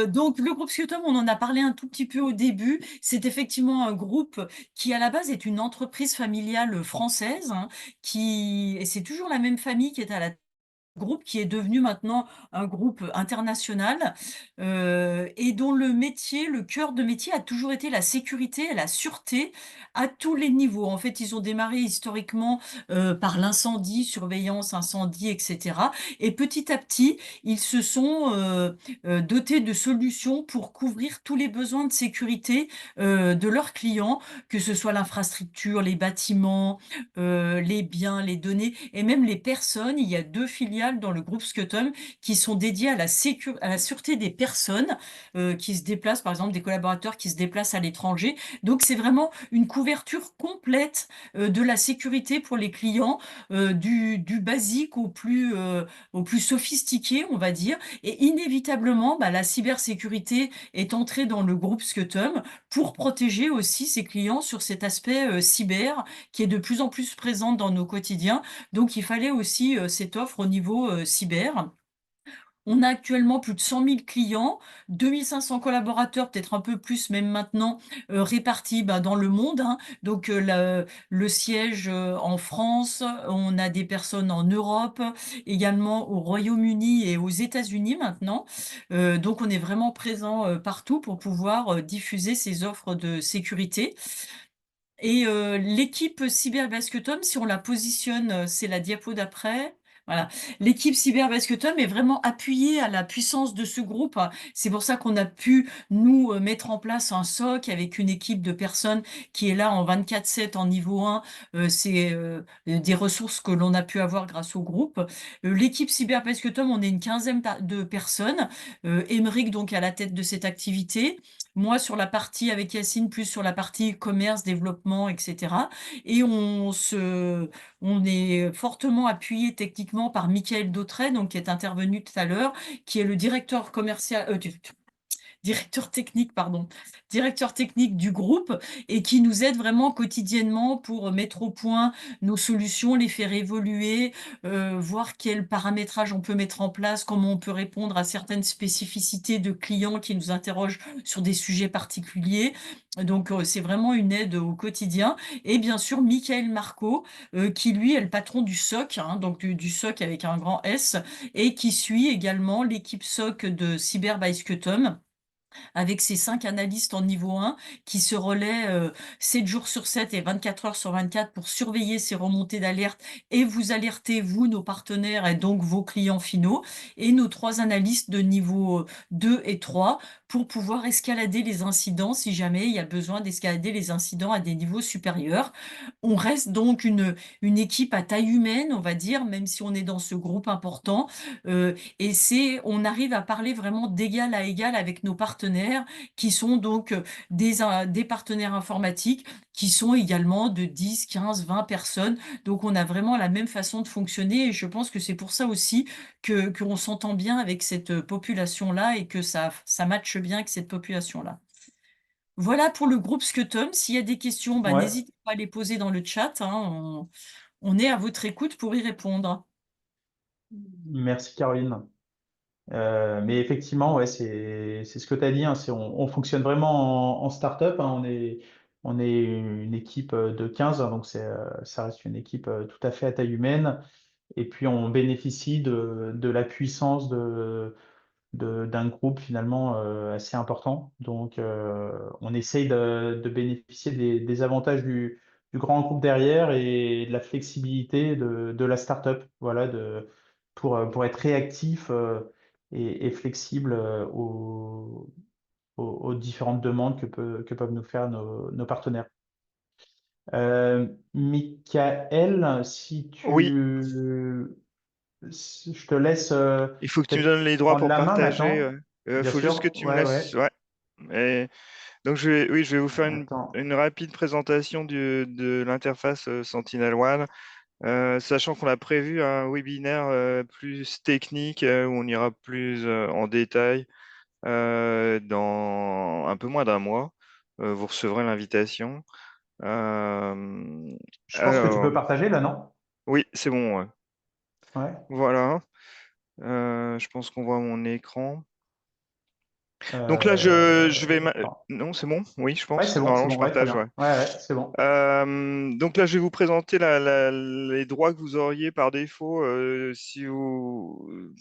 Donc le groupe Scutum, on en a parlé un tout petit peu au début. C'est effectivement un groupe qui à la base est une entreprise familiale française, hein, et c'est toujours la même famille qui est à la groupe qui est devenu maintenant un groupe international, et dont le métier, le cœur de métier a toujours été la sécurité et la sûreté à tous les niveaux. En fait, ils ont démarré historiquement, par l'incendie, surveillance incendie et cetera, et petit à petit, ils se sont, dotés de solutions pour couvrir tous les besoins de sécurité, de leurs clients, que ce soit l'infrastructure, les bâtiments, les biens, les données et même les personnes. Il y a 2 filiales dans le groupe Scutum qui sont dédiées à la sûreté des personnes, qui se déplacent, par exemple des collaborateurs qui se déplacent à l'étranger. Donc c'est vraiment une couverture complète, de la sécurité pour les clients, du basique au plus sophistiqué, on va dire. Et inévitablement, bah, la cybersécurité est entrée dans le groupe Scutum pour protéger aussi ses clients sur cet aspect, cyber qui est de plus en plus présente dans nos quotidiens. Donc il fallait aussi, cette offre au niveau, cyber. On a actuellement plus de 100 000 clients, 2 500 collaborateurs, peut-être un peu plus même maintenant, répartis, bah, dans le monde, hein. Donc, le siège, en France, on a des personnes en Europe, également au Royaume-Uni et aux États-Unis maintenant. Donc on est vraiment présent, partout pour pouvoir, diffuser ces offres de sécurité. Et l'équipe Cyberbasketom, si on la positionne, c'est la diapo d'après. Voilà. L'équipe Cyberbasketom est vraiment appuyée à la puissance de ce groupe. C'est pour ça qu'on a pu, nous, mettre en place un SOC avec une équipe de personnes qui est là en 24/7 en niveau 1. C'est des ressources que l'on a pu avoir grâce au groupe. L'équipe Cyberbasketom, on est une quinzaine de personnes. Émeric, donc, à la tête de cette activité. Moi, sur la partie avec Yacine, plus sur la partie commerce, développement, etc. Et on est fortement appuyé techniquement par Michael Dautray, donc qui est intervenu tout à l'heure, qui est le directeur commercial, directeur technique, pardon, directeur technique du groupe et qui nous aide vraiment quotidiennement pour mettre au point nos solutions, les faire évoluer, voir quel paramétrage on peut mettre en place, comment on peut répondre à certaines spécificités de clients qui nous interrogent sur des sujets particuliers. Donc, c'est vraiment une aide au quotidien. Et bien sûr, Michael Marco, qui lui est le patron du SOC, hein, donc du SOC avec un grand S, et qui suit également l'équipe SOC de Cyber by Scutum avec ces 5 analystes en niveau 1 qui se relaient 7 jours sur 7 et 24 heures sur 24 pour surveiller ces remontées d'alerte et vous alerter, vous, nos partenaires et donc vos clients finaux, et nos 3 analystes de niveau 2 et 3 pour pouvoir escalader les incidents si jamais il y a besoin d'escalader les incidents à des niveaux supérieurs. On reste donc une équipe à taille humaine, on va dire, même si on est dans ce groupe important, et on arrive à parler vraiment d'égal à égal avec nos partenaires qui sont donc des partenaires informatiques qui sont également de 10, 15, 20 personnes. Donc on a vraiment la même façon de fonctionner et je pense que c'est pour ça aussi qu'on s'entend bien avec cette population-là et que ça matche bien avec cette population-là. Voilà pour le groupe Scutum. S'il y a des questions, bah, Ouais, n'hésitez pas à les poser dans le chat, hein. On est à votre écoute pour y répondre. merci Caroline. Mais effectivement, ouais, c'est ce que tu as dit, hein, on fonctionne vraiment en start-up, hein, on est une équipe de 15, hein, donc ça reste une équipe tout à fait à taille humaine. Et puis on bénéficie de la puissance d'un groupe finalement assez important. Donc on essaye de bénéficier des avantages du grand groupe derrière et de la flexibilité de la start-up, voilà, pour être réactif et flexible aux différentes demandes que peuvent nous faire nos partenaires. Michael, Oui, je te laisse il faut que tu me peut-être donnes les droits prendre pour la main partager. maintenant. Bien Faut juste que sûr, tu me ouais, laisses. ouais. Ouais. Et donc, oui, je vais vous faire Attends. une rapide présentation de l'interface Sentinel One, sachant qu'on a prévu un webinaire plus technique où on ira plus en détail dans un peu moins d'un mois. Vous recevrez l'invitation. Euh, Je pense que tu alors, peux partager là, non? oui, c'est bon. Ouais. Ouais. Voilà. Je pense qu'on voit mon écran. Donc là, je vais. Attends. Non, c'est bon? Oui, je Ouais, pense. c'est bon, c'est Normalement, bon. je Ouais, très partage, bien. ouais. Ouais, ouais, c'est bon. Donc là, je vais vous présenter les droits que vous auriez par défaut si vous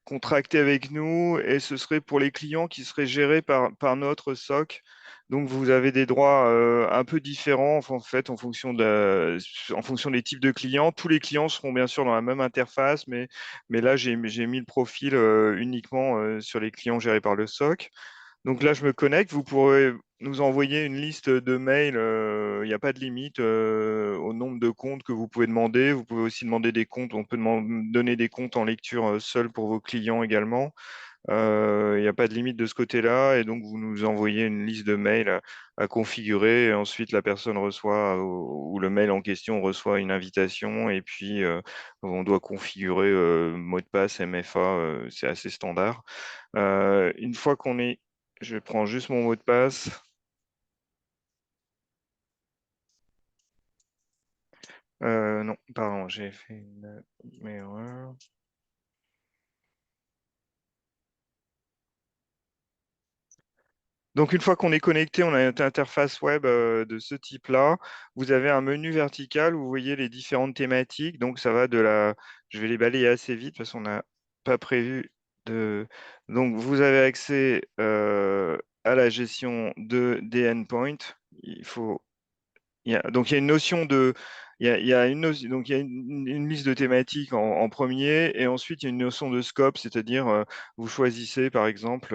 contractez avec nous, et ce serait pour les clients qui seraient gérés par notre SOC. Donc vous avez des droits un peu différents en fait en fonction des types de clients. Tous les clients seront bien sûr dans la même interface, mais là j'ai mis le profil uniquement sur les clients gérés par le SOC. Donc là, je me connecte. Vous pourrez nous envoyer une liste de mails. Il n'y a pas de limite au nombre de comptes que vous pouvez demander. Vous pouvez aussi demander des comptes. On peut donner des comptes en lecture seul pour vos clients également. Il n'y a pas de limite de ce côté-là. Et donc, vous nous envoyez une liste de mails à configurer. Et ensuite, la personne reçoit, ou le mail en question reçoit une invitation. Et puis, on doit configurer mot de passe, MFA. C'est assez standard. Une fois qu'on est je prends juste mon mot de passe. Non, pardon, j'ai fait une erreur. Donc, une fois qu'on est connecté, on a une interface web de ce type-là. Vous avez un menu vertical où vous voyez les différentes thématiques. Donc, ça va de la. Je vais les balayer assez vite parce qu'on n'a pas prévu de. Donc, vous avez accès à la gestion des endpoints. Il faut donc, il y a une notion de. Il y a donc, il y a une liste de thématiques en premier, et ensuite, il y a une notion de scope, c'est-à-dire, vous choisissez, par exemple,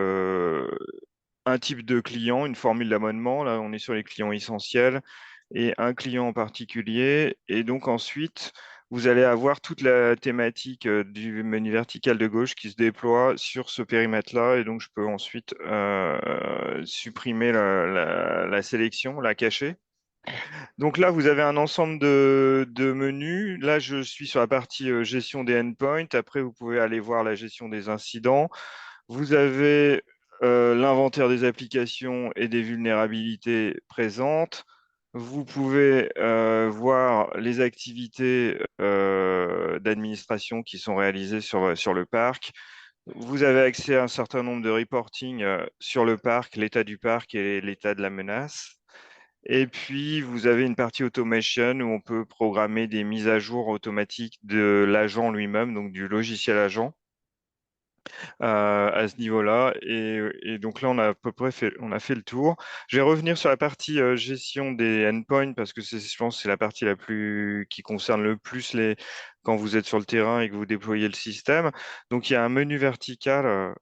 un type de client, une formule d'abonnement. Là, on est sur les clients essentiels, et un client en particulier. Et donc, ensuite, vous allez avoir toute la thématique du menu vertical de gauche qui se déploie sur ce périmètre-là. Et donc, je peux ensuite supprimer la sélection, la cacher. Donc là, vous avez un ensemble de menus. Là, je suis sur la partie gestion des endpoints. Après, vous pouvez aller voir la gestion des incidents. Vous avez l'inventaire des applications et des vulnérabilités présentes. Vous pouvez voir les activités d'administration qui sont réalisées sur le parc. Vous avez accès à un certain nombre de reporting sur le parc, l'état du parc et l'état de la menace. Et puis, vous avez une partie automation où on peut programmer des mises à jour automatiques de l'agent lui-même, donc du logiciel agent, à ce niveau-là. Et donc là, on a à peu près on a fait le tour. Je vais revenir sur la partie gestion des endpoints parce que je pense que c'est la partie qui concerne le plus quand vous êtes sur le terrain et que vous déployez le système. Donc, il y a un menu vertical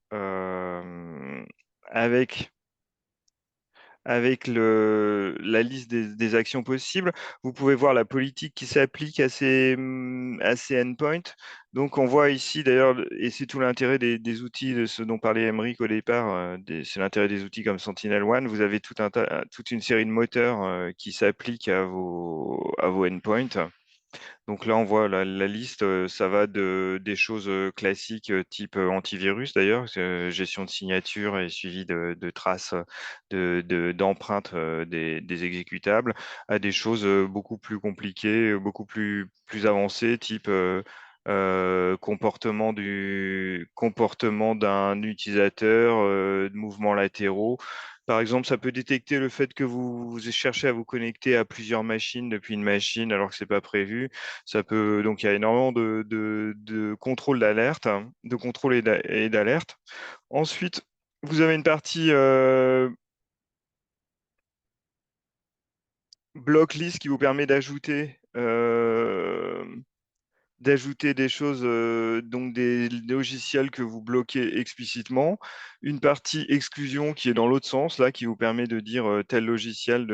avec la liste des actions possibles. Vous pouvez voir la politique qui s'applique à ces endpoints. Donc, on voit ici, d'ailleurs, et c'est tout l'intérêt des outils de ce dont parlait Emeric au départ, c'est l'intérêt des outils comme Sentinel-One. Vous avez toute une série de moteurs qui s'appliquent à vos endpoints. Donc là, on voit la liste, ça va des choses classiques type antivirus d'ailleurs, gestion de signature et suivi de traces d'empreintes des exécutables, à des choses beaucoup plus compliquées, beaucoup plus avancées, type comportement d'un utilisateur, de mouvements latéraux. Par exemple, ça peut détecter le fait que vous cherchez à vous connecter à plusieurs machines depuis une machine alors que c'est pas prévu. Donc il y a énormément de contrôle d'alerte, hein, de contrôle et d'alerte. Ensuite, vous avez une partie block list qui vous permet d'ajouter des choses, donc des logiciels que vous bloquez explicitement. Une partie exclusion qui est dans l'autre sens, là, qui vous permet de dire tel logiciel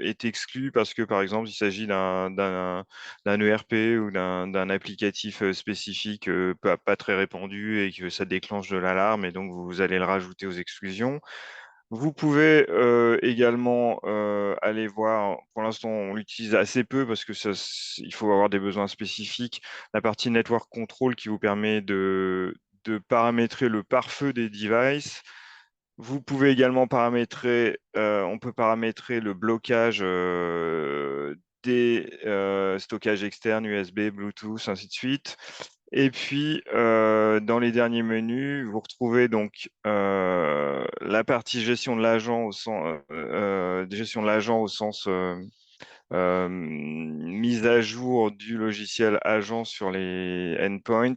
est exclu parce que, par exemple, il s'agit d'un ERP ou d'un applicatif spécifique pas très répandu et que ça déclenche de l'alarme et donc vous allez le rajouter aux exclusions. Vous pouvez également aller voir, pour l'instant on l'utilise assez peu parce que il faut avoir des besoins spécifiques, la partie Network Control qui vous permet de paramétrer le pare-feu des devices. Vous pouvez également paramétrer, on peut paramétrer le blocage des stockages externes, USB, Bluetooth, ainsi de suite. Et puis, dans les derniers menus, vous retrouvez donc la partie gestion de l'agent gestion de l'agent au sens mise à jour du logiciel agent sur les endpoints.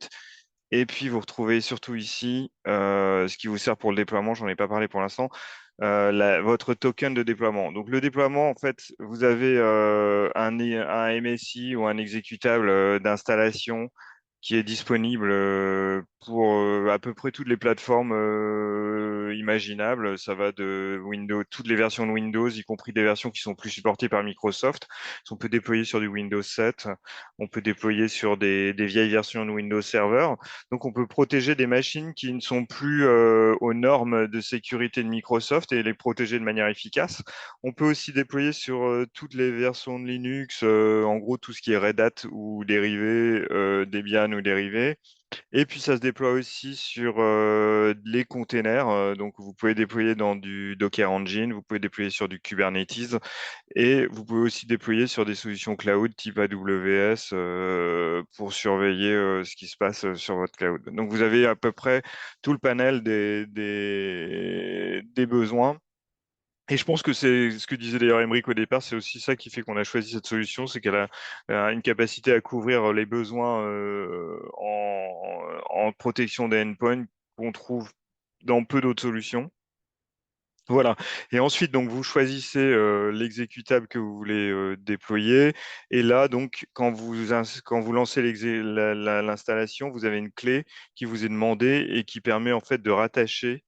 Et puis, vous retrouvez surtout ici ce qui vous sert pour le déploiement. J'en ai pas parlé pour l'instant. Votre token de déploiement. Donc, le déploiement, en fait, vous avez un MSI ou un exécutable d'installation qui est disponible pour à peu près toutes les plateformes imaginables. Ça va de Windows, toutes les versions de Windows, y compris des versions qui sont plus supportées par Microsoft. On peut déployer sur du Windows 7, on peut déployer sur des vieilles versions de Windows Server. Donc, on peut protéger des machines qui ne sont plus aux normes de sécurité de Microsoft et les protéger de manière efficace. On peut aussi déployer sur toutes les versions de Linux, en gros tout ce qui est Red Hat ou dérivé, Debian ou dérivé. Et puis ça se déploie aussi sur les containers. Donc vous pouvez déployer dans du Docker Engine, vous pouvez déployer sur du Kubernetes et vous pouvez aussi déployer sur des solutions cloud type AWS pour surveiller ce qui se passe sur votre cloud. Donc vous avez à peu près tout le panel des besoins. Et je pense que c'est ce que disait d'ailleurs Emeric au départ, c'est aussi ça qui fait qu'on a choisi cette solution, c'est qu'elle a une capacité à couvrir les besoins en protection des endpoints qu'on trouve dans peu d'autres solutions. Voilà. Et ensuite, donc, vous choisissez l'exécutable que vous voulez déployer. Et là, donc, quand vous lancez l'installation, vous avez une clé qui vous est demandée et qui permet en fait de rattacher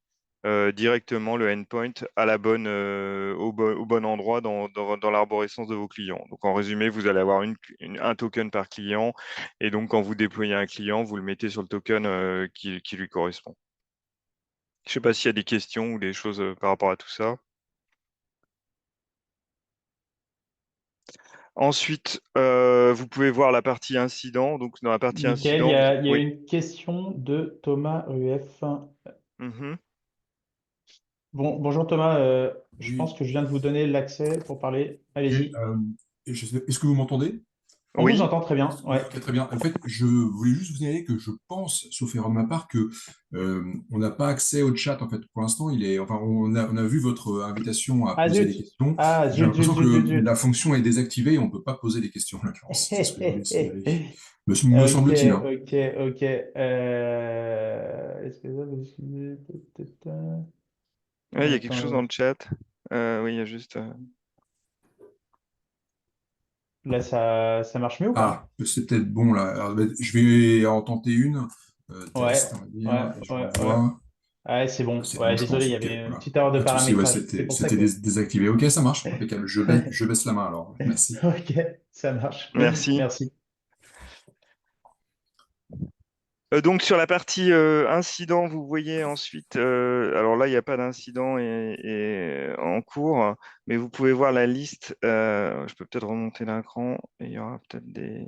directement le endpoint à au bon endroit dans l'arborescence de vos clients. Donc, en résumé, vous allez avoir un token par client. Et donc, quand vous déployez un client, vous le mettez sur le token qui lui correspond. Je ne sais pas s'il y a des questions ou des choses par rapport à tout ça. Ensuite, vous pouvez voir la partie incident. Donc, dans la partie Michael, incident, il y a oui. une question de Thomas Rueff. Mhm. Bonjour Thomas, je pense Oui, que je viens de vous donner l'accès pour parler. ok. Allez-y. Est-ce que vous m'entendez? On vous Oui, entend très bien. Oui, Ouais. ok, très bien. En fait, je voulais juste vous signaler que je pense, sauf erreur de ma part, que on n'a pas accès au chat. En fait, pour l'instant, enfin, on a vu votre invitation à Ah poser des zut! questions. Ah J'ai zut, zut, l'impression zut, zut, que zut. la fonction est désactivée et on ne peut pas poser des questions en l'occurrence. C'est ce que je voulais signaler. Me Ok, semble-t-il, hein. ok, ok. Est-ce que ça vous... ouais, il y a quelque chose dans Attends, le chat. Oui, il y a juste. là ça marche mieux ou pas? Ah, c'est peut-être bon là. Alors, je vais en tenter une. Ouais, Test, on va ouais, dire, et je ouais, ouais. renvoie. Ah, c'est bon. C'est bon, Ouais, je désolé, pense. il y Ok, avait une voilà. petite erreur de Pas de souci. Ouais, paramétrage. C'est c'était pour ça c'était que. désactivé. Ok, ça marche. Impeccable. Je baisse la main alors. Merci. Ok, ça marche. Merci. Merci. Donc, sur la partie incident, vous voyez ensuite. Alors là, il n'y a pas d'incident en cours, mais vous pouvez voir la liste. Je peux peut-être remonter l'écran et il y aura peut-être des.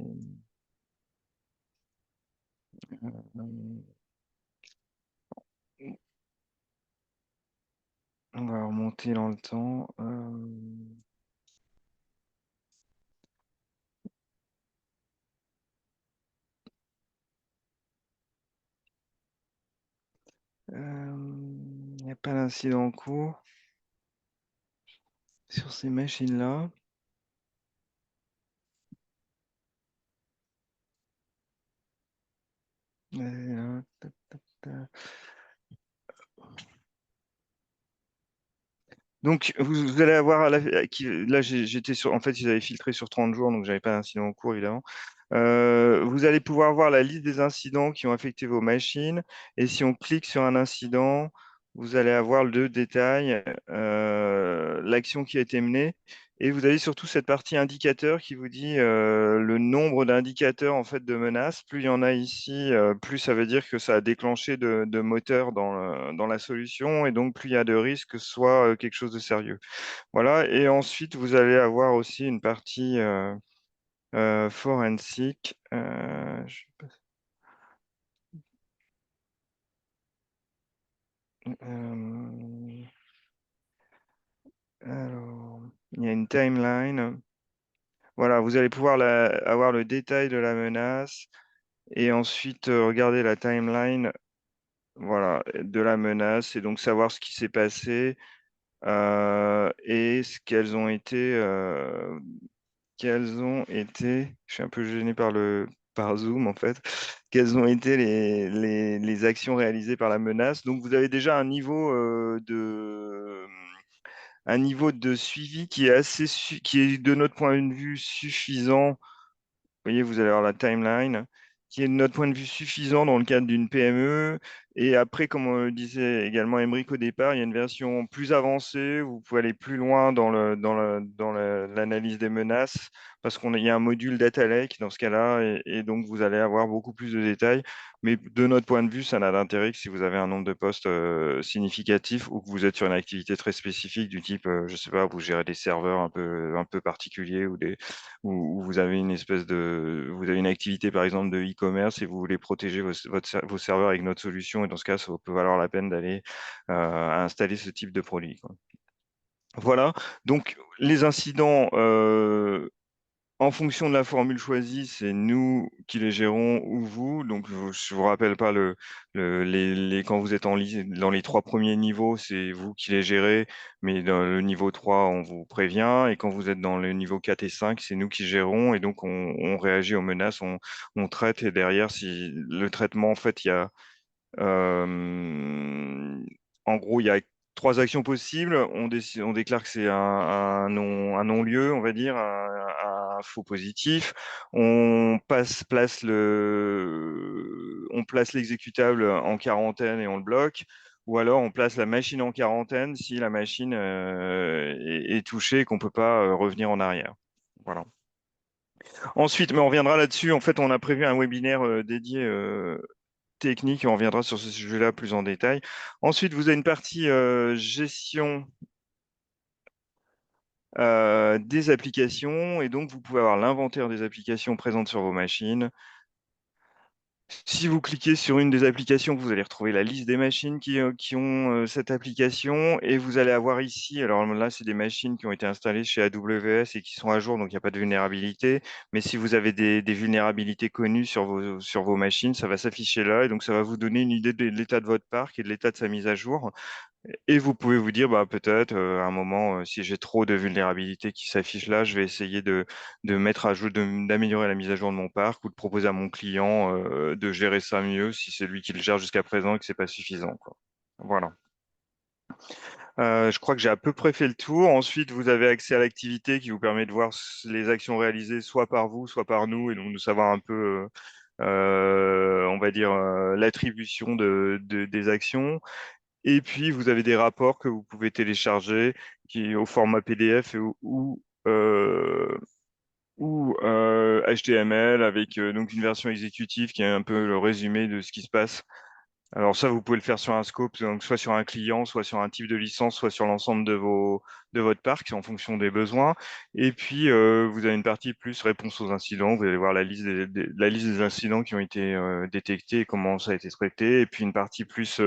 On va remonter dans le temps. Il n'y a pas d'incident en cours sur ces machines-là. Donc, vous allez avoir, là, j'étais sur, en fait, ils avaient filtré sur 30 jours, donc j'avais pas d'incident en cours, évidemment. Vous allez pouvoir voir la liste des incidents qui ont affecté vos machines. Et si on clique sur un incident, vous allez avoir le détail, l'action qui a été menée. Et vous avez surtout cette partie indicateur qui vous dit le nombre d'indicateurs en fait de menaces. Plus il y en a ici, plus ça veut dire que ça a déclenché de moteurs dans la solution, et donc plus il y a de risques que ce soit quelque chose de sérieux. Voilà. Et ensuite, vous allez avoir aussi une partie forensique. Euh, alors, il y a une timeline. Voilà, vous allez pouvoir avoir le détail de la menace et ensuite regarder la timeline, voilà, de la menace, et donc savoir ce qui s'est passé et je suis un peu gêné par Zoom en fait, quelles ont été les actions réalisées par la menace. Donc vous avez déjà un niveau de suivi qui est qui est de notre point de vue suffisant. Vous voyez, vous allez avoir la timeline qui est de notre point de vue suffisant dans le cadre d'une PME. Et après, comme disait également Émeric au départ, il y a une version plus avancée. Où vous pouvez aller plus loin dans l'analyse des menaces parce qu'il y a un module data lake dans ce cas-là. Et donc, vous allez avoir beaucoup plus de détails. Mais de notre point de vue, ça n'a d'intérêt que si vous avez un nombre de postes significatif ou que vous êtes sur une activité très spécifique du type, je ne sais pas, vous gérez des serveurs un peu particuliers ou vous avez vous avez une activité par exemple de e-commerce et vous voulez protéger vos serveurs avec notre solution, et dans ce cas, ça peut valoir la peine d'aller installer ce type de produit, quoi. Voilà, donc les incidents, en fonction de la formule choisie, c'est nous qui les gérons ou vous. Donc, je ne vous rappelle pas quand vous êtes dans les 3 premiers niveaux, c'est vous qui les gérez. Mais dans le niveau 3, on vous prévient. Et quand vous êtes dans le niveau 4 et 5, c'est nous qui gérons. Et donc, on réagit aux menaces, on traite. Et derrière, si le traitement, en fait, il y a en gros, il y a 3 actions possibles. On déclare que c'est un non-lieu, on va dire, un faux positif. On place l'exécutable en quarantaine et on le bloque. Ou alors, on place la machine en quarantaine si la machine est touchée et qu'on ne peut pas revenir en arrière. Voilà. Ensuite, mais on reviendra là-dessus. En fait, on a prévu un webinaire dédié technique et on reviendra sur ce sujet-là plus en détail. Ensuite, vous avez une partie gestion des applications, et donc vous pouvez avoir l'inventaire des applications présentes sur vos machines. Si vous cliquez sur une des applications, vous allez retrouver la liste des machines qui ont cette application, et vous allez avoir ici, alors là, c'est des machines qui ont été installées chez AWS et qui sont à jour, donc il n'y a pas de vulnérabilité. Mais si vous avez des vulnérabilités connues sur vos machines, ça va s'afficher là, et donc ça va vous donner une idée de l'état de votre parc et de l'état de sa mise à jour. Et vous pouvez vous dire, bah, peut-être à un moment, si j'ai trop de vulnérabilités qui s'affichent là, je vais essayer de mettre à jour, d'améliorer la mise à jour de mon parc, ou de proposer à mon client de gérer ça mieux si c'est lui qui le gère jusqu'à présent et que c'est pas suffisant, quoi. Voilà. Je crois que j'ai à peu près fait le tour. Ensuite, vous avez accès à l'activité qui vous permet de voir les actions réalisées soit par vous, soit par nous, et donc de savoir un peu, on va dire, l'attribution des actions. Et puis, vous avez des rapports que vous pouvez télécharger au format PDF ou HTML avec donc une version exécutive qui est un peu le résumé de ce qui se passe. Alors ça, vous pouvez le faire sur un scope, donc soit sur un client, soit sur un type de licence, soit sur l'ensemble de votre parc, en fonction des besoins. Et puis, vous avez une partie plus réponse aux incidents. Vous allez voir la liste des incidents qui ont été détectés et comment ça a été traité. Et puis une partie plus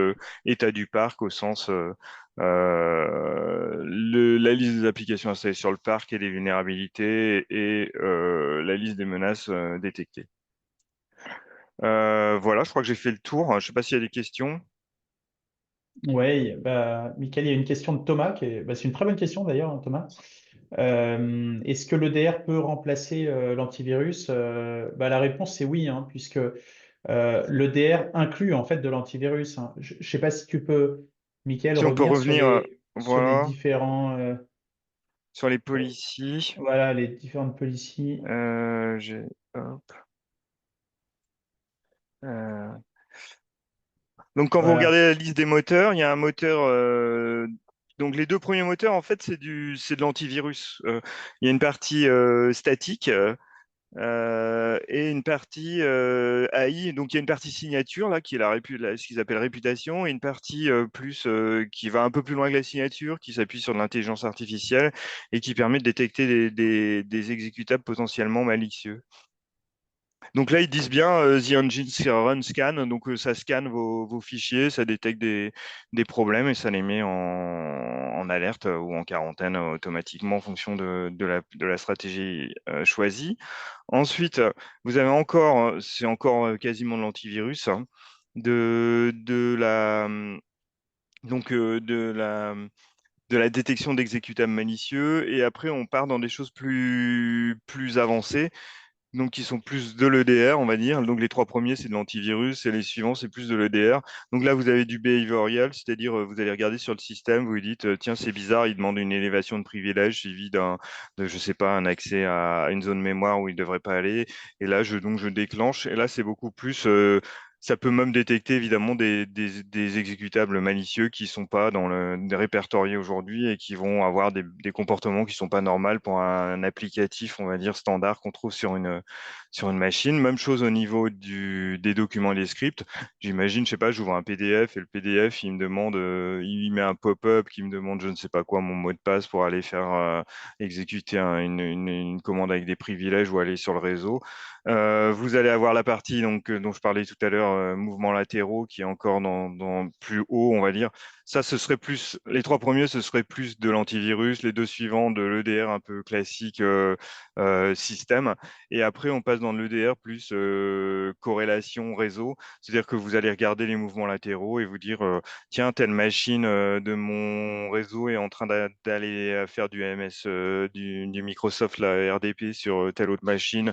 état du parc au sens la liste des applications installées sur le parc et des vulnérabilités et la liste des menaces détectées. Voilà, je crois que j'ai fait le tour. Je ne sais pas s'il y a des questions. Oui, bah, Michael, il y a une question de Thomas, bah, c'est une très bonne question d'ailleurs, hein, Thomas. Est-ce que l'EDR peut remplacer l'antivirus? Bah, la réponse c'est oui, hein, puisque l'EDR inclut en fait de l'antivirus, hein. Je ne sais pas si tu peux, Michael, Si on peut revenir revenir, sur les voilà, différents, sur les euh, policies. voilà, les différentes policies. Euh, j'ai- hop, euh, Donc, quand vous Voilà. regardez la liste des moteurs, il y a un moteur Donc les deux premiers moteurs, en fait, c'est de l'antivirus. Il y a une partie statique et une partie AI. Donc il y a une partie signature là qui est ce qu'ils appellent réputation, et une partie plus qui va un peu plus loin que la signature, qui s'appuie sur de l'intelligence artificielle et qui permet de détecter des exécutables potentiellement malicieux. Donc là, ils disent bien The Engine Run Scan. Donc ça scanne vos fichiers, ça détecte des problèmes et ça les met en alerte ou en quarantaine automatiquement en fonction de la stratégie choisie. Ensuite, vous avez encore, c'est encore quasiment de l'antivirus, hein, de la, donc, de la détection d'exécutables malicieux. Et après, on part dans des choses plus avancées, donc qui sont plus de l'EDR, on va dire. Donc les trois premiers, c'est de l'antivirus et les suivants, c'est plus de l'EDR. Donc là, vous avez du behavioral, c'est-à-dire vous allez regarder sur le système, vous lui dites, tiens, c'est bizarre, il demande une élévation de privilège suivie je sais pas, un accès à une zone mémoire où il ne devrait pas aller. Et là, donc je déclenche. Et là, c'est beaucoup plus. Ça peut même détecter évidemment des exécutables malicieux qui ne sont pas des répertoriés aujourd'hui et qui vont avoir des comportements qui ne sont pas normaux pour un applicatif, on va dire, standard qu'on trouve sur une machine. Même chose au niveau des documents et des scripts. J'imagine, je sais pas, j'ouvre un PDF et le PDF, il me demande, il met un pop-up qui me demande je ne sais pas quoi, mon mot de passe pour aller faire exécuter une commande avec des privilèges ou aller sur le réseau. Vous allez avoir la partie dont je parlais tout à l'heure, mouvements latéraux, qui est encore dans plus haut, on va dire. Ça, ce serait plus, les trois premiers, ce serait plus de l'antivirus, les deux suivants de l'EDR un peu classique système. Et après, on passe dans l'EDR plus corrélation réseau, c'est-à-dire que vous allez regarder les mouvements latéraux et vous dire, tiens, telle machine de mon réseau est en train d'aller faire du MS, du Microsoft, la RDP sur telle autre machine,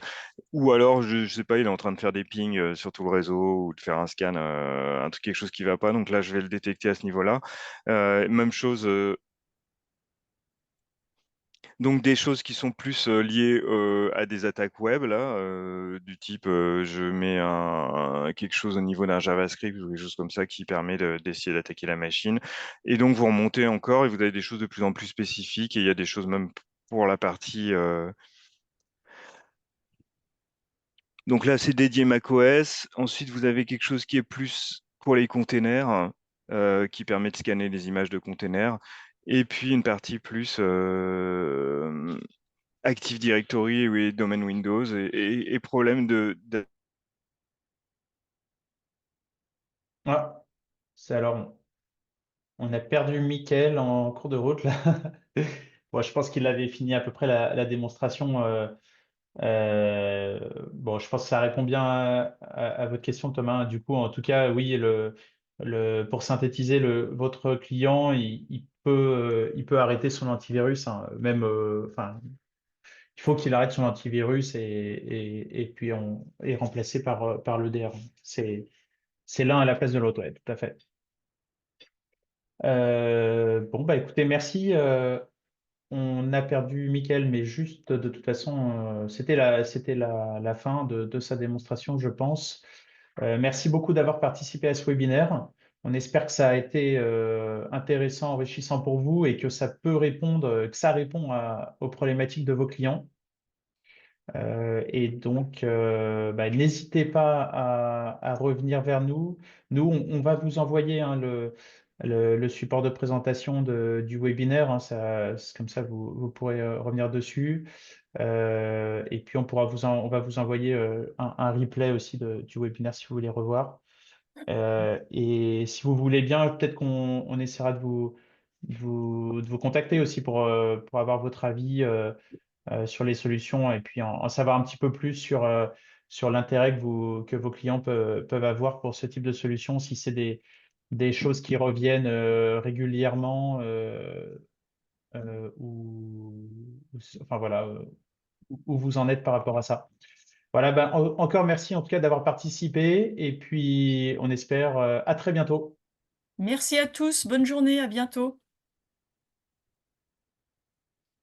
ou alors, je sais pas, il est en train de faire des pings sur tout le réseau ou de faire un scan, quelque chose qui va pas. Donc là, je vais le détecter à ce niveau-là. Même chose, donc des choses qui sont plus liées à des attaques web, là, du type je mets quelque chose au niveau d'un JavaScript ou des choses comme ça qui permet d'essayer d'attaquer la machine. Et donc vous remontez encore et vous avez des choses de plus en plus spécifiques et il y a des choses même pour la partie donc là, c'est dédié macOS. Ensuite, vous avez quelque chose qui est plus pour les containers, qui permet de scanner les images de containers. Et puis une partie plus Active Directory et domaine Windows et problème Ah, c'est alors, on a perdu Mickaël en cours de route là. Bon, je pense qu'il avait fini à peu près la démonstration. Bon, je pense que ça répond bien à votre question, Thomas. Du coup, en tout cas, oui, pour synthétiser, votre client, il peut arrêter son antivirus, hein, même, enfin, il faut qu'il arrête son antivirus et puis on est remplacé par l'EDR. C'est l'un à la place de l'autre, ouais, tout à fait. Bon, bah écoutez, merci. On a perdu Mickaël, mais juste de toute façon, c'était la fin de sa démonstration, je pense. Merci beaucoup d'avoir participé à ce webinaire. On espère que ça a été intéressant, enrichissant pour vous et que ça peut répondre, que ça répond aux problématiques de vos clients. Et donc, bah, n'hésitez pas à revenir vers nous. Nous, on va vous envoyer, hein, le support de présentation du webinaire, hein, c'est comme ça, vous pourrez revenir dessus. Et puis, on va vous envoyer un replay aussi du webinaire si vous voulez revoir. Et si vous voulez bien, peut-être qu'on essaiera de vous contacter aussi pour avoir votre avis. Sur les solutions et puis en savoir un petit peu plus sur l'intérêt que vos clients peuvent avoir pour ce type de solution, si c'est des choses qui reviennent régulièrement enfin voilà, où vous en êtes par rapport à ça. Voilà, ben, encore merci en tout cas d'avoir participé et puis on espère à très bientôt. Merci à tous, bonne journée, à bientôt.